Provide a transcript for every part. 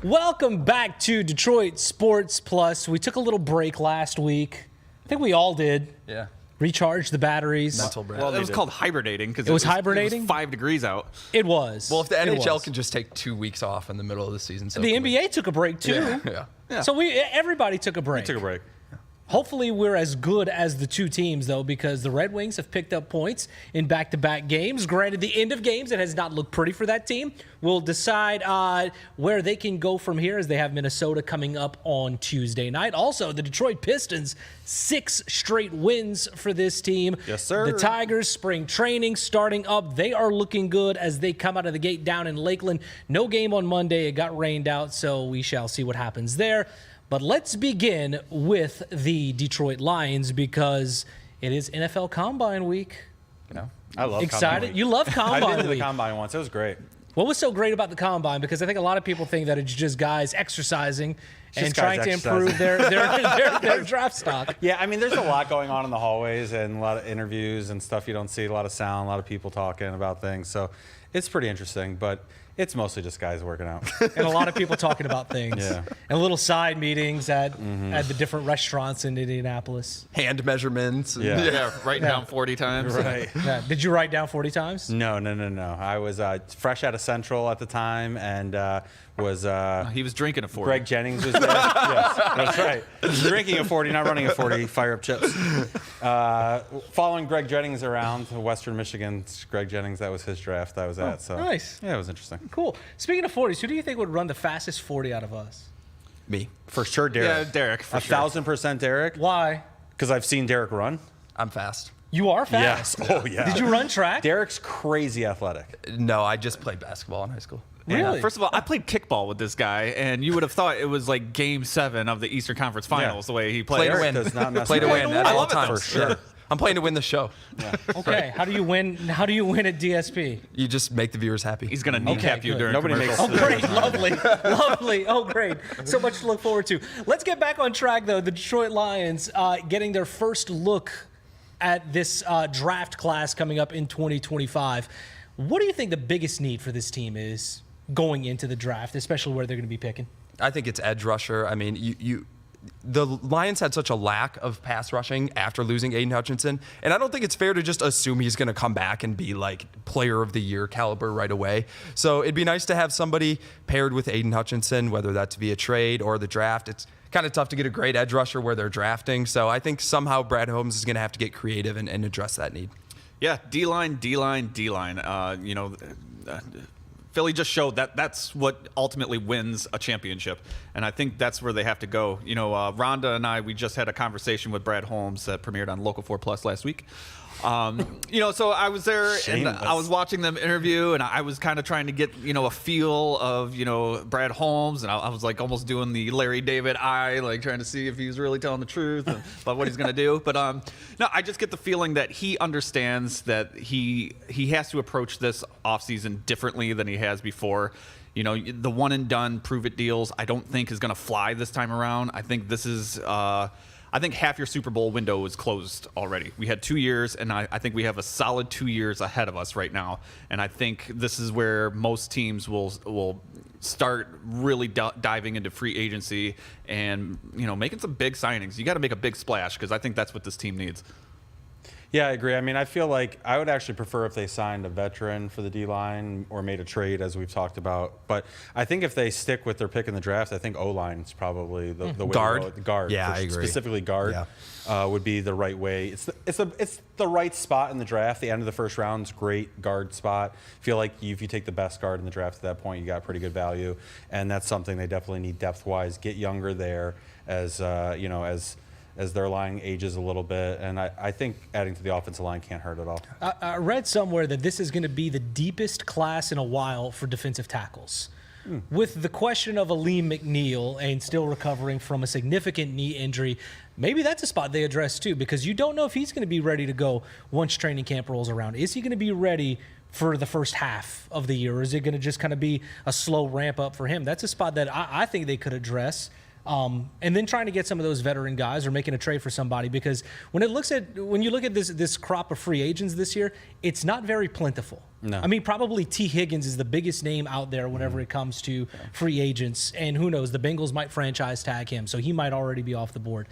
Welcome back to Detroit Sports Plus. We took a little break last week. I think we all did. Yeah. Recharge the batteries. Mental break. Well, it was called hibernating because It was hibernating? It was 5 degrees out. It was. Well, if the It NHL was. can just take 2 weeks off in the middle of the season. So The can we. NBA took a break too. Yeah. So everybody took a break. Took a break. Hopefully we're as good as the two teams, though, because the Red Wings have picked up points in back-to-back games. Granted, the end of games, it has not looked pretty for that team. We'll decide where they can go from here as they have Minnesota coming up on Tuesday night. Also, the Detroit Pistons, 6 straight wins for this team. Yes, sir. The Tigers, spring training starting up. They are looking good as they come out of the gate down in Lakeland. No game on Monday. It got rained out, so we shall see what happens there. But let's begin with the Detroit Lions because it is NFL Combine Week. No, I love Excited? Combine week. You love I've Combine been to the Week. Combine once. It was great. What was so great about the Combine? Because I think a lot of people think that it's just guys exercising and just trying guys to improve their draft stock. Yeah, I mean, there's a lot going on in the hallways and a lot of interviews and stuff you don't see, a lot of sound, a lot of people talking about things. So it's pretty interesting, but it's mostly just guys working out. And a lot of people talking about things. Yeah. And little side meetings at the different restaurants in Indianapolis. Hand measurements. Yeah. Yeah, writing down 40 times. Right. Yeah. Did you write down 40 times? No. I was fresh out of Central at the time and was He was drinking a 40. Greg Jennings was there. Yes, that's right. Drinking a 40, not running a 40, fire up chips. Following Greg Jennings around to Western Michigan, Greg Jennings, that was his draft I was at. So nice. Yeah, it was interesting. Cool. Speaking of 40s, who do you think would run the fastest 40 out of us? Me. For sure, Derek. Yeah, Derek, for sure. 1,000% Derek. Why? Because I've seen Derek run. I'm fast. You are fast. Yes. Oh, yeah. Did you run track? Derek's crazy athletic. No, I just played basketball in high school. Really? First of all, I played kickball with this guy, and you would have thought it was like Game 7 of the Eastern Conference Finals, the way he played. Play to Derek win. does not mess Play to around. win at I all love it, though. times. For sure. Yeah. I'm playing to win the show. Okay. How do you win? How do you win at DSP? You just make the viewers happy. He's going to kneecap you good. during Nobody commercial. makes- Oh, great. Lovely. Lovely. Oh, great. So much to look forward to. Let's get back on track, though. The Detroit Lions getting their first look at this draft class coming up in 2025. What do you think the biggest need for this team is going into the draft, especially where they're going to be picking? I think it's edge rusher. I mean, the Lions had such a lack of pass rushing after losing Aiden Hutchinson, and I don't think it's fair to just assume he's going to come back and be like player of the year caliber right away. So it'd be nice to have somebody paired with Aiden Hutchinson, whether that's via trade or the draft. It's kind of tough to get a great edge rusher where they're drafting. So I think somehow Brad Holmes is going to have to get creative and address that need. Yeah, D-line. Philly just showed that that's what ultimately wins a championship, and I think that's where they have to go. Rhonda and I, we just had a conversation with Brad Holmes that premiered on Local 4 Plus last week. So I was there and Shameless. I was watching them interview, and I was kind of trying to get a feel of Brad Holmes, and I was like almost doing the Larry David eye, like trying to see if he was really telling the truth about what he's going to do. But no, I just get the feeling that he understands that he has to approach this offseason differently than he has before. The one and done prove it deals I don't think is going to fly this time around. I think this is I think half your Super Bowl window is closed already. We had 2 years, and I think we have a solid 2 years ahead of us right now. And I think this is where most teams will start really diving into free agency and making some big signings. You got to make a big splash because I think that's what this team needs. Yeah, I agree. I mean, I feel like I would actually prefer if they signed a veteran for the D-line or made a trade, as we've talked about. But I think if they stick with their pick in the draft, I think O-line is probably the way Guard? to go. Guard. Yeah, I agree. Specifically guard would be the right way. It's the right spot in the draft. The end of the first round is great guard spot. I feel like if you take the best guard in the draft at that point, you got pretty good value. And that's something they definitely need depth-wise. Get younger there as their line ages a little bit. And I think adding to the offensive line can't hurt at all. I read somewhere that this is going to be the deepest class in a while for defensive tackles. With the question of Aleem McNeil and still recovering from a significant knee injury, maybe that's a spot they address too, because you don't know if he's going to be ready to go once training camp rolls around. Is he going to be ready for the first half of the year, or is it going to just kind of be a slow ramp up for him? That's a spot that I think they could address. And then trying to get some of those veteran guys or making a trade for somebody, because when you look at this crop of free agents this year, it's not very plentiful. No. I mean, probably T. Higgins is the biggest name out there whenever it comes to free agents, and who knows, the Bengals might franchise tag him, so he might already be off the board.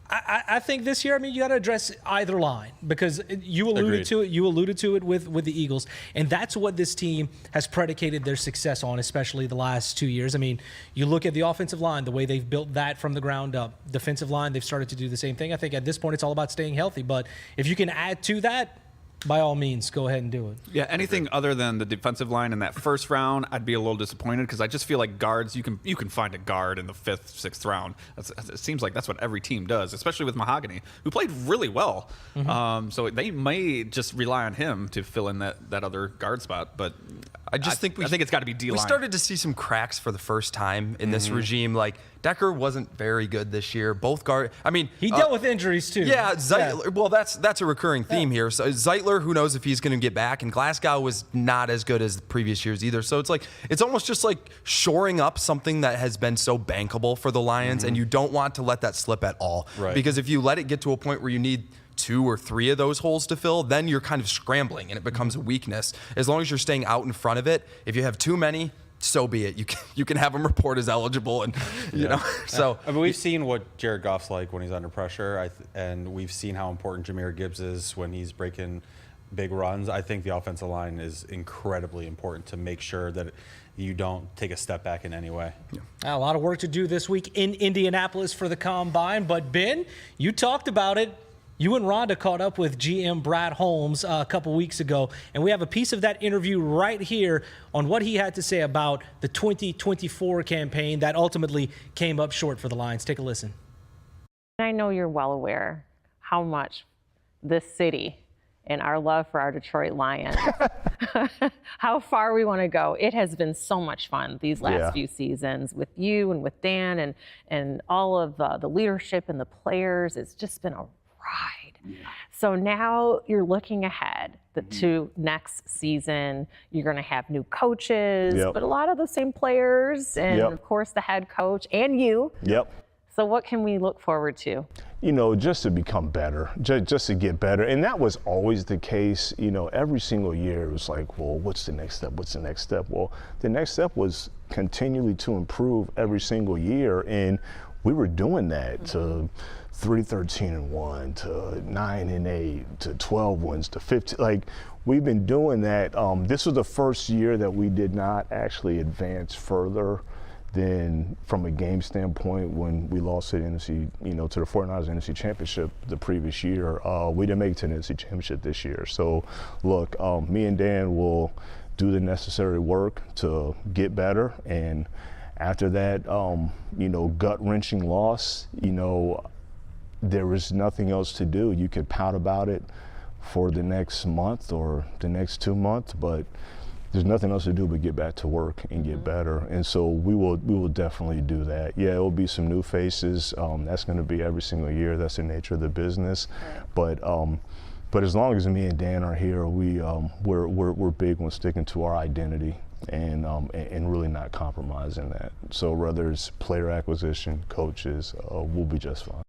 I think this year, I mean, you got to address either line, because you alluded Agreed. to it. You alluded to it with the Eagles, and that's what this team has predicated their success on, especially the last 2 years. I mean, you look at the offensive line, the way they've built that from the ground up. Defensive line, they've started to do the same thing. I think at this point, it's all about staying healthy. But if you can add to that, by all means, go ahead and do it. Yeah, anything other than the defensive line in that first round, I'd be a little disappointed, because I just feel like guards, you can find a guard in the 5th, 6th round. It seems like that's what every team does, especially with Mahogany, who played really well. So they may just rely on him to fill in that other guard spot. But I think it's got to be D-line. We started to see some cracks for the first time in this regime. Like, Decker wasn't very good this year. Both guard. I mean, He dealt with injuries too. Yeah, Zeitler. Well, that's a recurring theme here. So Zeitler, who knows if he's going to get back, and Glasgow was not as good as the previous years either. So it's almost just like shoring up something that has been so bankable for the Lions, and you don't want to let that slip at all. Right. Because if you let it get to a point where you need 2 or 3 of those holes to fill, then you're kind of scrambling and it becomes a weakness. As long as you're staying out in front of it, if you have too many, so be it. You can have them report as eligible, and you know. So I mean, we've seen what Jared Goff's like when he's under pressure, and we've seen how important Jahmyr Gibbs is when he's breaking big runs. I think the offensive line is incredibly important to make sure that you don't take a step back in any way. A lot of work to do this week in Indianapolis for the Combine, but Ben, you talked about it. You and Rhonda caught up with GM Brad Holmes a couple weeks ago, and we have a piece of that interview right here on what he had to say about the 2024 campaign that ultimately came up short for the Lions. Take a listen. I know you're well aware how much this city and our love for our Detroit Lions, how far we want to go. It has been so much fun these last few seasons with you and with Dan and all of the leadership and the players. It's just been a ride. So now you're looking ahead to next season. You're going to have new coaches, but a lot of the same players, and of course the head coach and you. So what can we look forward to? You know, just to become better, just to get better. And that was always the case. You know, every single year it was like, well, what's the next step? What's the next step? Well, the next step was continually to improve every single year. And we were doing that to 3-13-1, to 9-8, to 12 wins, to 15. Like, we've been doing that. This was the first year that we did not actually advance further than from a game standpoint when we lost to the NFC, to the 49ers NFC Championship the previous year. We didn't make it to the NFC Championship this year. So, look, me and Dan will do the necessary work to get better. And after that, gut-wrenching loss, there was nothing else to do. You could pout about it for the next month or the next 2 months, but there's nothing else to do but get back to work and get better. And so we will definitely do that. Yeah, it will be some new faces. That's going to be every single year. That's the nature of the business. But as long as me and Dan are here, we're big on sticking to our identity and really not compromising that. So whether it's player acquisition, coaches, we'll be just fine.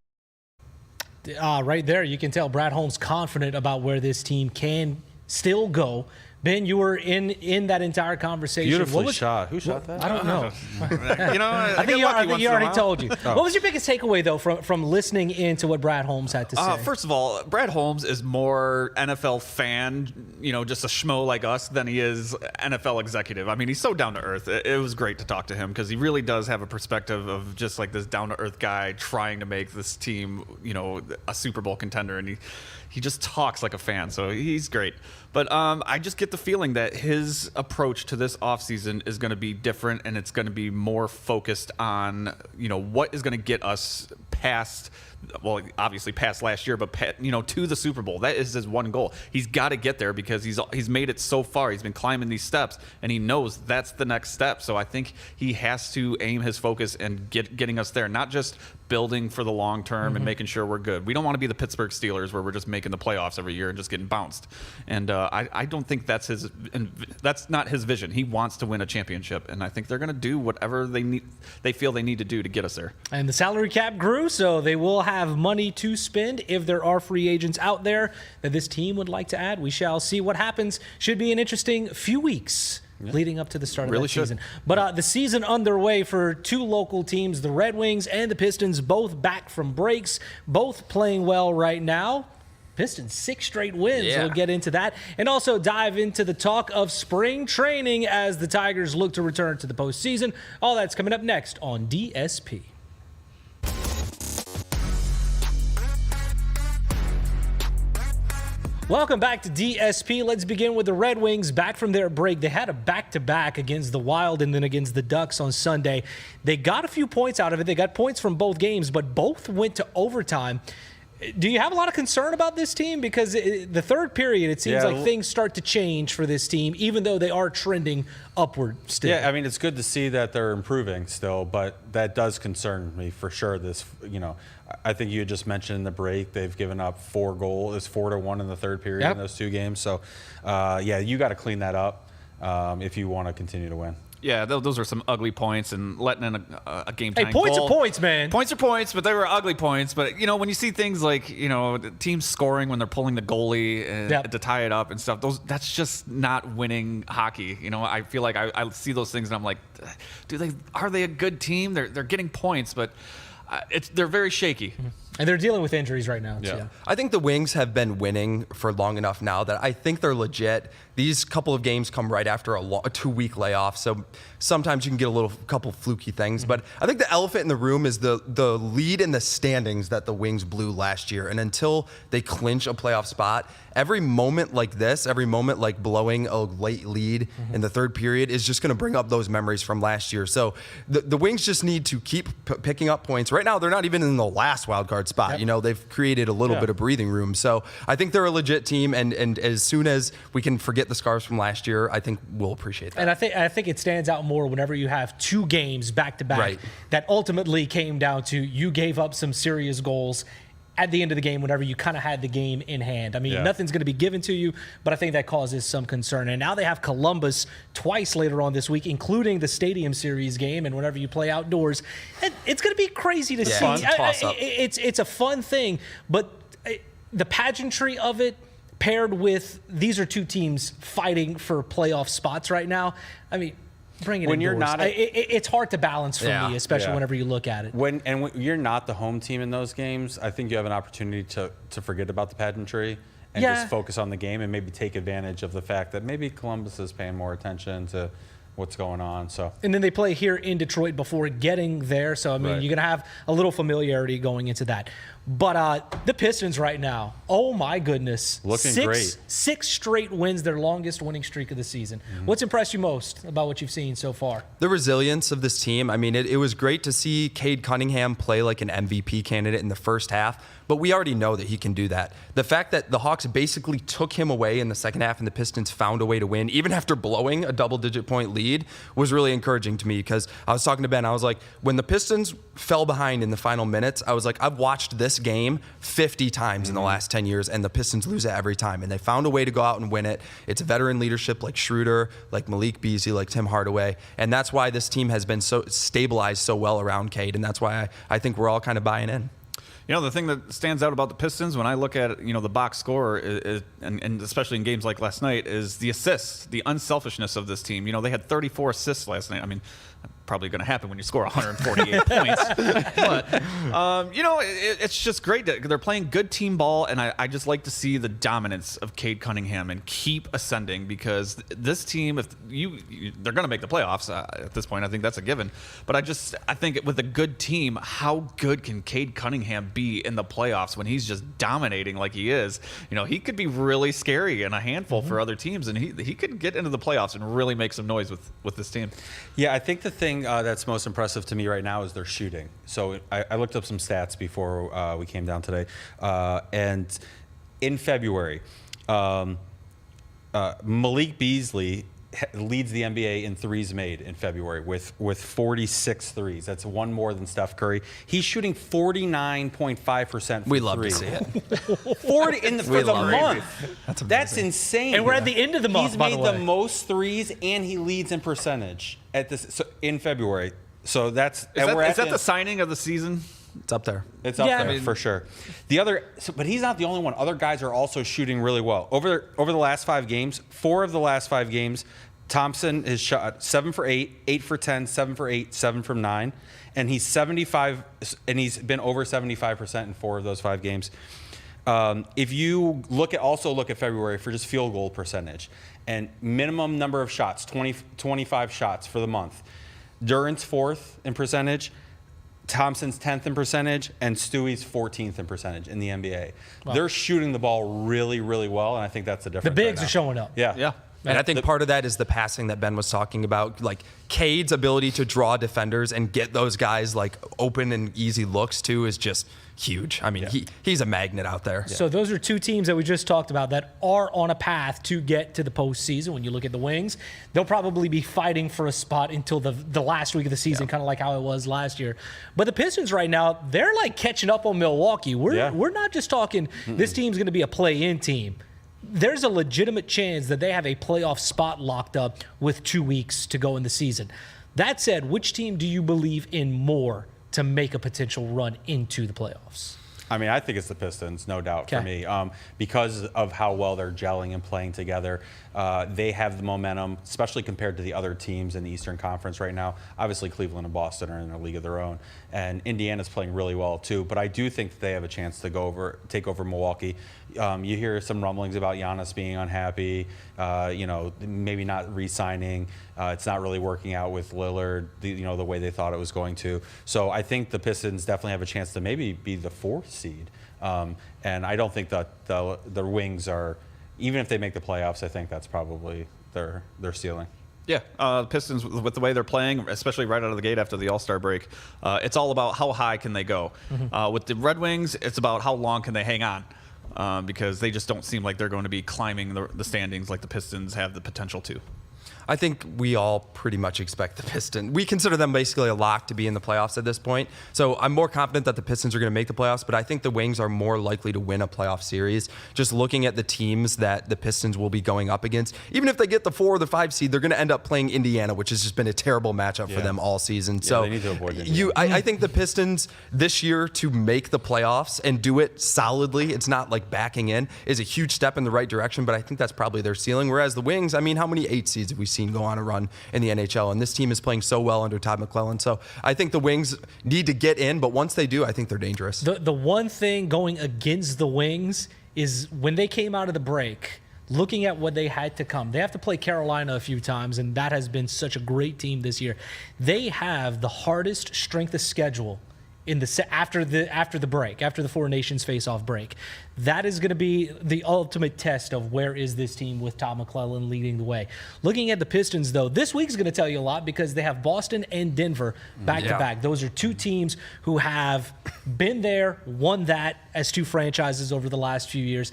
Right there, you can tell Brad Holmes confident about where this team can still go. Ben, you were in that entire conversation. Beautifully shot. Who shot that? I don't know. I think he already told you. What was your biggest takeaway, though, from listening into what Brad Holmes had to say? First of all, Brad Holmes is more NFL fan, just a schmo like us, than he is NFL executive. I mean, he's so down to earth. It was great to talk to him because he really does have a perspective of just like this down to earth guy trying to make this team, a Super Bowl contender, and he just talks like a fan, so he's great. But I just get the feeling that his approach to this offseason is going to be different, and it's going to be more focused on, what is going to get us past, well, obviously past last year, but to the Super Bowl. That is his one goal. He's got to get there because he's made it so far. He's been climbing these steps, and he knows that's the next step. So I think he has to aim his focus and getting us there, not just building for the long term and making sure we're good. We don't want to be the Pittsburgh Steelers where we're just making the playoffs every year and just getting bounced. And I don't think that's not his vision. He wants to win a championship, and I think they're going to do whatever they feel they need to do to get us there. And the salary cap grew, so they will have money to spend if there are free agents out there that this team would like to add. We shall see what happens. Should be an interesting few weeks leading up to the start of that season. But the season underway for two local teams, the Red Wings and the Pistons, both back from breaks, both playing well right now. Pistons 6 straight wins. Yeah. We'll get into that and also dive into the talk of spring training as the Tigers look to return to the postseason. All that's coming up next on DSP. Welcome back to DSP. Let's begin with the Red Wings back from their break. They had a back-to-back against the Wild and then against the Ducks on Sunday. They got a few points out of it. They got points from both games, but both went to overtime. Do you have a lot of concern about this team? Because the third period, it seems like things start to change for this team, even though they are trending upward still. Yeah, I mean, it's good to see that they're improving still, but that does concern me for sure. I think you had just mentioned in the break, they've given up 4 goals. It's 4-1 in the third period in those 2 games. So, you got to clean that up if you want to continue to win. Yeah, those are some ugly points, and letting in a game-tying points goal. are points, man. Points are points, but they were ugly points. But, when you see things like, the teams scoring when they're pulling the goalie to tie it up and stuff, that's just not winning hockey. I feel like I see those things, and I'm like, are they a good team? They're getting points, but they're very shaky. And they're dealing with injuries right now. Yeah. I think the Wings have been winning for long enough now that I think they're legit. These couple of games come right after a 2-week layoff, so sometimes you can get a couple fluky things. But I think the elephant in the room is the lead in the standings that the Wings blew last year. And until they clinch a playoff spot, every moment like this, every moment like blowing a late lead in the third period is just going to bring up those memories from last year. So the Wings just need to keep picking up points. Right now, they're not even in the last wild card spot. They've created a little bit of breathing room. So I think they're a legit team, and as soon as we can forget the scars from last year, I think we'll appreciate that. And I think it stands out more whenever you have 2 games back-to-back that ultimately came down to you gave up some serious goals at the end of the game whenever you kind of had the game in hand. I mean, nothing's going to be given to you, but I think that causes some concern. And now they have Columbus twice later on this week, including the Stadium Series game. And whenever you play outdoors, it's going to be crazy to see. It's a fun thing, but the pageantry of it paired with these are 2 teams fighting for playoff spots right now. I mean, bring it when indoors. You're not it's hard to balance for me, especially whenever you look at it. When you're not the home team in those games, I think you have an opportunity to forget about the pageantry and just focus on the game and maybe take advantage of the fact that maybe Columbus is paying more attention to what's going on. And then they play here in Detroit before getting there. So, I mean, you're going to have a little familiarity going into that. But the Pistons right now, oh my goodness. Looking great. 6 straight wins, their longest winning streak of the season. What's impressed you most about what you've seen so far? The resilience of this team. I mean, it was great to see Cade Cunningham play like an MVP candidate in the first half, but we already know that he can do that. The fact that the Hawks basically took him away in the second half and the Pistons found a way to win, even after blowing a double-digit point lead, was really encouraging to me because I was talking to Ben, I was like, when the Pistons fell behind in the final minutes, I was like, I've watched this game 50 times in the last 10 years, and the Pistons lose it every time. And they found a way to go out and win it. It's veteran leadership like Schroeder, like Malik Beasley, like Tim Hardaway. And that's why this team has been so stabilized so well around Cade. And that's why I think we're all kind of buying in. The thing that stands out about the Pistons when I look at, the box score, and especially in games like last night, is the assists, the unselfishness of this team. They had 34 assists last night. I mean, probably going to happen when you score 148 points. But, it's just great that they're playing good team ball, and I just like to see the dominance of Cade Cunningham and keep ascending because this team, if they're going to make the playoffs at this point. I think that's a given. But I think with a good team, how good can Cade Cunningham be in the playoffs when he's just dominating like he is? He could be really scary and a handful for other teams, and he could get into the playoffs and really make some noise with this team. Yeah, I think the thing that's most impressive to me right now is their shooting. So I looked up some stats before we came down today. And in February, Malik Beasley leads the NBA in threes made in February with 46 threes. That's one more than Steph Curry. He's shooting 49.5% for We love three. to see it. 40 for the love it. month. That's insane. And we're at the end of the month, He's by made the the way. most threes, and he leads in percentage at this in February. So that's Is that the signing of the season? It's up there. It's up Yeah, there I mean- for sure. The other, but he's not the only one. Other guys are also shooting really well. Over the last 5 games, 4 of the last 5 games, Thompson has shot 7 for 8, 8 for 10, 7 for 8, 7 from 9, and he's 75, and he's been over 75% in 4 of those 5 games. If you look at February for just field goal percentage and minimum number of shots, 25 shots for the month. Duran's 4th in percentage. Thompson's 10th in percentage, and Stewie's 14th in percentage in the NBA. They're shooting the ball really, really well, and I think that's the difference. The bigs right now. are showing up. Yeah. Yeah. And I think part of that is the passing that Ben was talking about. Like Cade's ability to draw defenders and get those guys like open and easy looks too is just huge. I mean, he's a magnet out there. So those are 2 teams that we just talked about that are on a path to get to the postseason. When you look at the Wings, they'll probably be fighting for a spot until the last week of the season, kind of like how it was last year. But the Pistons right now, they're like catching up on Milwaukee. We're not just talking this team's going to be a play-in team. There's a legitimate chance that they have a playoff spot locked up with 2 weeks to go in the season. That said, which team do you believe in more to make a potential run into the playoffs? I mean, I think it's the Pistons, no doubt for Okay. me. Because of how well they're gelling and playing together. They have the momentum, especially compared to the other teams in the Eastern Conference right now. Obviously, Cleveland and Boston are in a league of their own. And Indiana's playing really well, too. But I do think that they have a chance to take over Milwaukee. You hear some rumblings about Giannis being unhappy, maybe not re-signing. It's not really working out with Lillard, the way they thought it was going to. So I think the Pistons definitely have a chance to maybe be the 4th seed. And I don't think that the Wings are, even if they make the playoffs, I think that's probably their ceiling. Yeah, the Pistons, with the way they're playing, especially right out of the gate after the All-Star break, it's all about how high can they go. With the Red Wings, it's about how long can they hang on, because they just don't seem like they're going to be climbing the standings like the Pistons have the potential to. I think we all pretty much expect the Pistons. We consider them basically a lock to be in the playoffs at this point. So I'm more confident that the Pistons are going to make the playoffs, but I think the Wings are more likely to win a playoff series. Just looking at the teams that the Pistons will be going up against, even if they get the 4 or the 5 seed, they're going to end up playing Indiana, which has just been a terrible matchup for them all season. So they need to avoid Indiana. I think the Pistons this year to make the playoffs and do it solidly, it's not like backing in, is a huge step in the right direction, but I think that's probably their ceiling. Whereas the Wings, I mean, how many 8 seeds have we seen go on a run in the NHL? And this team is playing so well under Todd McClellan. So I think the Wings need to get in, but once they do, I think they're dangerous. The one thing going against the Wings is when they came out of the break, looking at what they had to come. They have to play Carolina a few times, and that has been such a great team this year. They have the hardest strength of schedule in the after the break, after the Four Nations face-off break. That is going to be the ultimate test of where is this team with Todd McClellan leading the way. Looking at the Pistons, though, this week's going to tell you a lot because they have Boston and Denver back-to-back. Those are 2 teams who have been there, won that as 2 franchises over the last few years.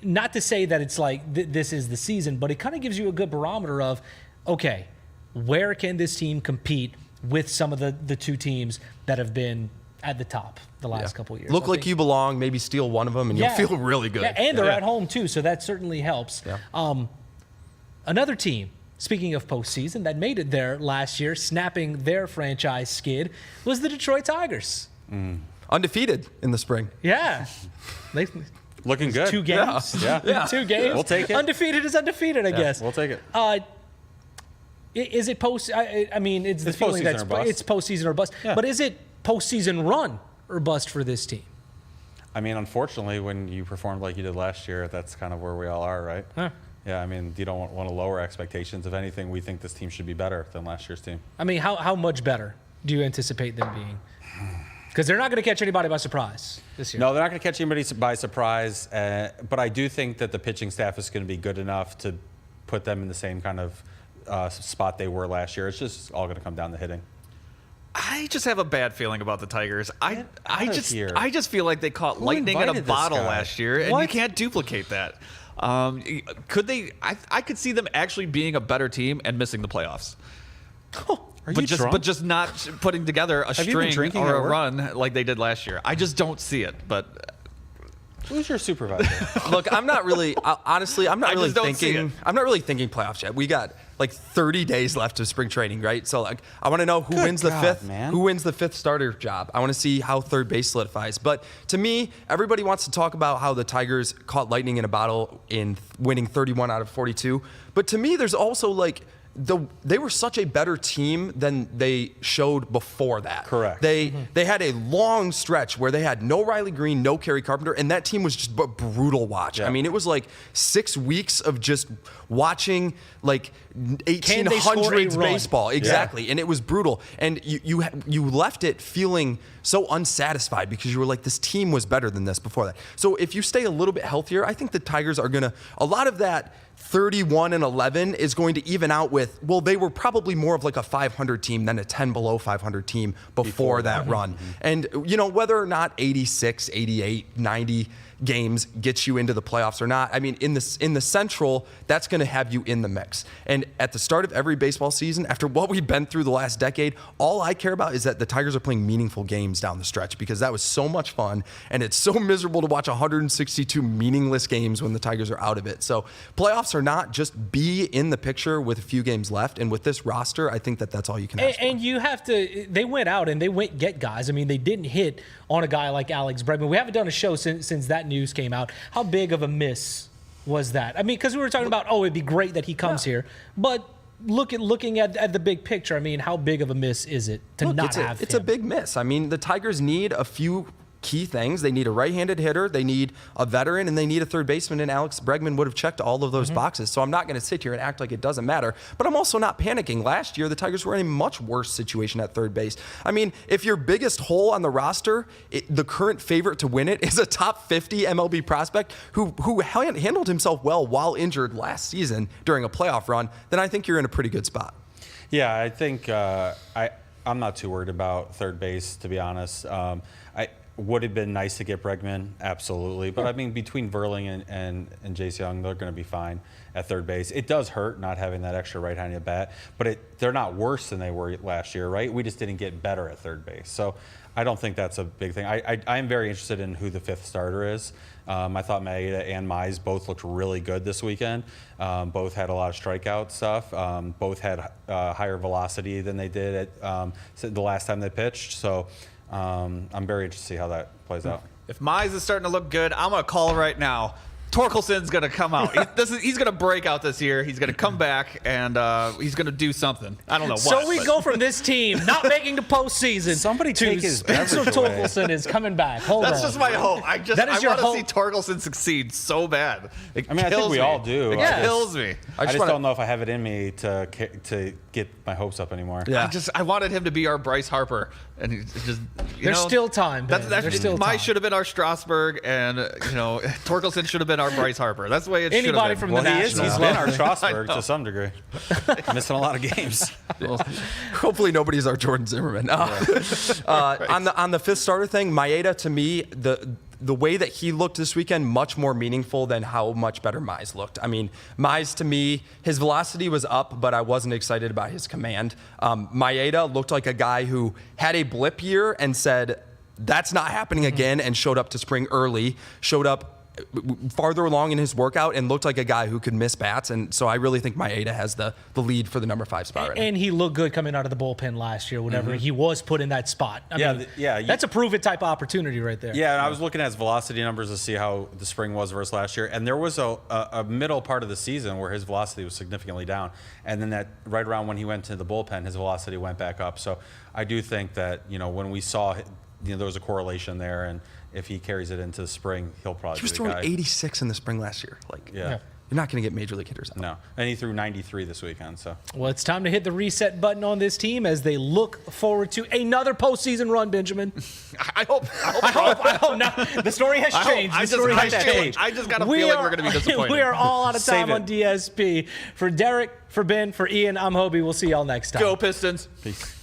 Not to say that it's like this is the season, but it kind of gives you a good barometer of, okay, where can this team compete with some of the 2 teams that have been at the top the last couple of years. Look like you belong, maybe steal one of them, and you'll feel really good. Yeah, and they're at home, too, so that certainly helps. Yeah. Another team, speaking of postseason, that made it there last year, snapping their franchise skid, was the Detroit Tigers. Undefeated in the spring. Yeah. They, Looking good. 2 games. Yeah. 2 games. We'll take it. Undefeated is undefeated, I guess. We'll take it. Is it post? I mean, it's the feeling postseason that or bust. it's postseason or bust. Yeah. But is it postseason run or bust for this team? I mean, unfortunately, when you performed like you did last year, that's kind of where we all are, right? Huh. Yeah, I mean, you don't want to lower expectations. If anything, we think this team should be better than last year's team. I mean, how much better do you anticipate them being? Because they're not going to catch anybody by surprise this year. No, they're not going to catch anybody by surprise, but I do think that the pitching staff is going to be good enough to put them in the same kind of spot they were last year. It's just all going to come down to hitting. I just have a bad feeling about the Tigers. Get out of here. I just feel like they caught lightning in a invited this bottle guy? last year, and you can't duplicate that. Could they? I could see them actually being a better team and missing the playoffs. But just not putting together a you been string drinking or at a work? run like they did last year. I just don't see it. But Who's your supervisor? Look, I'm not really. Honestly, I'm not I really just don't see thinking. it. I'm not really thinking playoffs yet. We got like 30 days left of spring training, right? So like, I want to know who wins the God, fifth. man. Who wins the fifth starter job? I want to see how third base solidifies. But to me, everybody wants to talk about how the Tigers caught lightning in a bottle in winning 31 out of 42. But to me, there's also like. They were such a better team than they showed before that. Correct. They had a long stretch where they had no Riley Green, no Kerry Carpenter, and that team was just a brutal watch. Yeah. I mean, it was like 6 weeks of just watching like Can they score a 1800s run? baseball. Exactly. And it was brutal. And you left it feeling so unsatisfied because you were like, this team was better than this before that. So if you stay a little bit healthier, I think the Tigers are going to, a lot of that 31-11 is going to even out with, well, they were probably more of like a 500 team than a 10 below 500 team before that run. And, you know, whether or not 86, 88, 90 games gets you into the playoffs or not, I mean, in the Central, that's going to have you in the mix. And at the start of every baseball season, after what we've been through the last decade, all I care about is that the Tigers are playing meaningful games down the stretch because that was so much fun. And it's so miserable to watch 162 meaningless games when the Tigers are out of it. So playoffs are not just be in the picture with a few games left. And with this roster, I think that that's all you can ask for. And you have to, they went out and they went get guys. I mean, they didn't hit on a guy like Alex Bregman. We haven't done a show since that news came out. How big of a miss was that? I mean, because we were talking about, it'd be great that he comes here. But looking at the big picture, I mean, how big of a miss is it to not have It's him? a big miss. I mean, the Tigers need a few key things. They need a right-handed hitter, they need a veteran, and they need a third baseman, and Alex Bregman would have checked all of those boxes. So I'm not going to sit here and act like it doesn't matter, but I'm also not panicking. Last year, the Tigers were in a much worse situation at third base. I mean, if your biggest hole on the roster, the current favorite to win it is a top 50 MLB prospect who handled himself well while injured last season during a playoff run, then I think you're in a pretty good spot. Yeah, I think I'm not too worried about third base, to be honest. Would have been nice to get Bregman, absolutely. But I mean, between Verling and Jace Young, they're going to be fine at third base. It does hurt not having that extra right-handed bat, but they're not worse than they were last year, right? We just didn't get better at third base. So I don't think that's a big thing. I am very interested in who the fifth starter is. I thought Maeda and Mize both looked really good this weekend. Both had a lot of strikeout stuff. Both had higher velocity than they did at the last time they pitched. So I'm very interested to see how that plays out. if Mize is starting to look good, I'm gonna call right now. Torkelson's going to come out. He's going to break out this year. He's going to come back, and he's going to do something. I don't know what. So we go from this team not making the postseason. Somebody to take his Spencer beverage away. Torkelson is coming back. Hold on. That's just my hope. I That is your want to hope? see Torkelson succeed so bad. It I mean, I think kills we me. all do. It I kills me. I just don't know if I have it in me to get my hopes up anymore. Yeah. I wanted him to be our Bryce Harper, and he's just. There's still time, Ben. There's still time. Mize should have been our Strasburg, and Torkelson should have been our Bryce Harper. That's the way it should have been. Anybody from the Well, he is. Nationals. He's been our Strasburg to some degree. Missing a lot of games. Hopefully nobody's our Jordan Zimmerman. On the fifth starter thing, Maeda, to me, the way that he looked this weekend, much more meaningful than how much better Mize looked. I mean, Mize, to me, his velocity was up, but I wasn't excited about his command. Maeda looked like a guy who had a blip year and said, that's not happening again, and showed up to spring early, showed up farther along in his workout and looked like a guy who could miss bats. And so I really think Maeda has the lead for the number 5 spot right now. And he looked good coming out of the bullpen last year, whenever he was put in that spot. I mean, that's a prove-it type of opportunity right there. Yeah, and I was looking at his velocity numbers to see how the spring was versus last year, and there was a middle part of the season where his velocity was significantly down, and then that right around when he went to the bullpen, his velocity went back up. So I do think that when we saw there was a correlation there, and if he carries it into the spring, he'll probably He was be the throwing guy. 86 in the spring last year. Yeah. You're not going to get major league hitters out. No, and he threw 93 this weekend. So Well, it's time to hit the reset button on this team as they look forward to another postseason run, Benjamin. I hope. I hope not. The story has changed. The story has changed. I just got a feeling we're going to be disappointed. We are all out of time Save on it. DSP. For Derek, for Ben, for Ian, I'm Hobie. We'll see y'all next time. Go Pistons. peace.